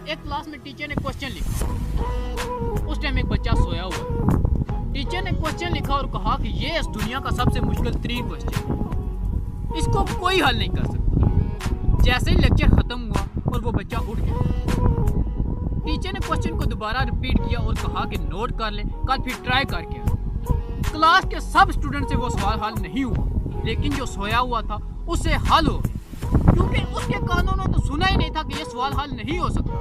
एक क्लास में टीचर ने क्वेश्चन लिखा। उस टाइम एक बच्चा सोया हुआ। टीचर ने क्वेश्चन लिखा और कहा कि ये इस दुनिया का सबसे मुश्किल तरीन क्वेश्चन है, इसको कोई हल नहीं कर सकता। जैसे ही लेक्चर खत्म हुआ और वो बच्चा उठ गया, टीचर ने क्वेश्चन को दोबारा रिपीट किया और कहा कि नोट कर ले, कल फिर ट्राई करके आ। क्लास के सब स्टूडेंट से वो सवाल हल नहीं हुआ, लेकिन जो सोया हुआ था उससे हल हो गया, क्योंकि उसके कानों ने तो सुना ही नहीं था कि ये सवाल हल नहीं हो सकता।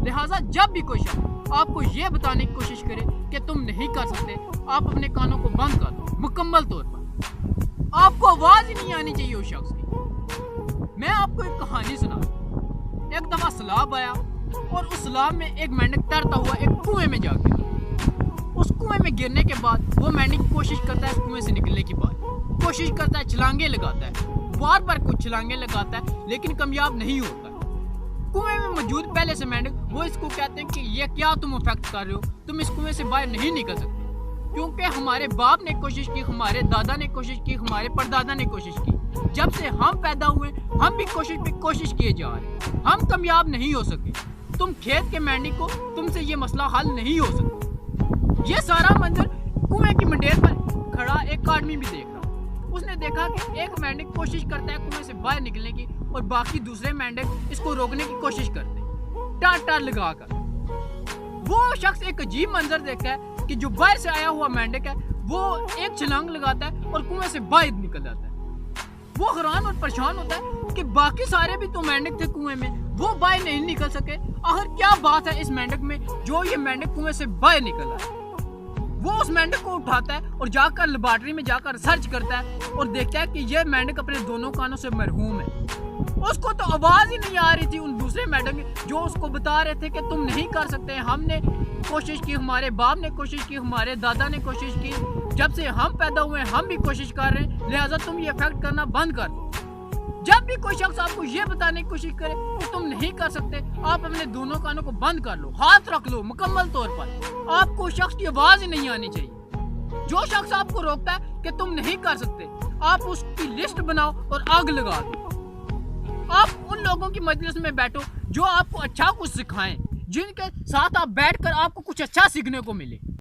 लिहाजा जब भी कोई शख्स आपको ये बताने की कोशिश करे कि तुम नहीं कर सकते, आप अपने कानों को बंद कर दो मुकम्मल तौर पर। आपको आवाज ही नहीं आनी चाहिए उस शख्स की। मैं आपको एक कहानी सुना। एक दफा सैलाब आया और उस सैलाब में एक मेंढक तैरता हुआ एक कुएं में जा गिरा। उस कुएं में गिरने के बाद वो मेंढक कोशिश करता है इस कुएं से निकलने की कोशिश करता है, छलांगे लगाता है, बार बार कुछ छलांगे लगाता है, लेकिन कामयाब नहीं होता। कुएं में मौजूद पहले से मेंढक वो इसको कहते हैं कि ये क्या तुम इफेक्ट कर रहे हो, तुम इस कुएं से बाहर नहीं निकल सकते, क्योंकि हमारे बाप ने कोशिश की, हमारे दादा ने कोशिश की, हमारे परदादा ने कोशिश की। जब से हम पैदा हुए हम भी कोशिश किए जा रहे, हम कामयाब नहीं हो सके। तुम खेत के मेंढक को, तुमसे ये मसला हल नहीं हो सकता। ये सारा मंजर कुएं की मंडेर पर खड़ा एक आदमी भी देख रहा। उसने देखा कि एक मेंढक कोशिश करता है कुएं से बाहर निकलने की और बाकी दूसरे मेंढक इसको रोकने की कोशिश करते हैं टार लगाकर। वो शख्स एक अजीब मंजर देखता है कि जो बाहर से आया हुआ मेंढक है वो एक छलांग लगाता है और कुएं से बाहर निकल जाता है। वो हैरान और परेशान होता है कि बाकी सारे भी तो मेंढक थे कुएं में, वो बाहर नहीं निकल सके। आखिर क्या बात है इस मेंढक में जो ये मेंढक कुएं से बाहर निकल रहा है। वो उस मेंढक को उठाता है और जाकर लेबोरेटरी में जाकर रिसर्च करता है और देखता है कि ये मेंढक अपने दोनों कानों से मरहूम है। उसको तो आवाज ही नहीं आ रही थी उन दूसरे मेंढक जो उसको बता रहे थे कि तुम नहीं कर सकते, हमने कोशिश की, हमारे बाप ने कोशिश की, हमारे दादा ने कोशिश की, जब से हम पैदा हुए हम भी कोशिश कर रहे हैं, लिहाजा तुम ये इफेक्ट करना बंद कर दो। जब भी कोई शख्स आपको ये बताने की कोशिश करे कि तुम नहीं कर सकते, आप अपने दोनों कानों को बंद कर लो, हाथ रख लो मुकम्मल तौर पर। आपको शख्स की आवाज ही नहीं आनी चाहिए। जो शख्स आपको रोकता है कि तुम नहीं कर सकते, आप उसकी लिस्ट बनाओ और आग लगा दो। आप उन लोगों की मजलिस में बैठो जो आपको अच्छा कुछ सिखाएं, जिनके साथ आप बैठकर आपको कुछ अच्छा सीखने को मिले।